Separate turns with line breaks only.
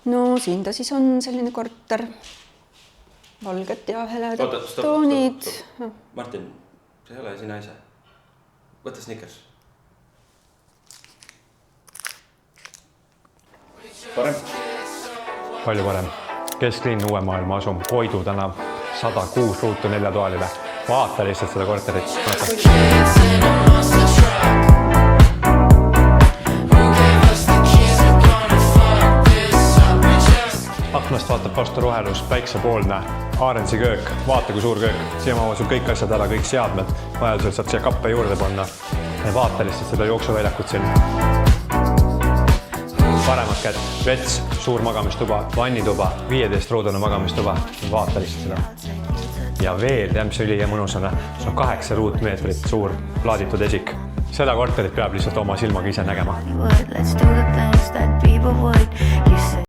No siin ta siis on selline korter. Valged ja heledad toonid.
Martin, see ei ole sina ise. Võta Snickers. Parem?
Palju parem. Kesklinn Uue Maailma asum, Koidu tänav, 106 ruutu 4-toaline. Vaata lihtsalt seda korterit. Aknast vaatab vastu rohelus, päiksepoolne, Aarensi köök. Vaata, kui suur köök. Siia maua sul kõik asjad ära, kõik seadmed. Vajadusel saab siia kappe juurde panna. Vaata lihtsalt seda jooksuväljakut siin. Paremat kätt, vets, suur magamistuba, vannituba, 15-ruudune magamistuba. Vaata lihtsalt seda. Ja veel, mis oli ja mõnusane, see on 8 ruutmeetrit suur plaaditud esik. Seda korterit peab lihtsalt oma silmaga ise nägema.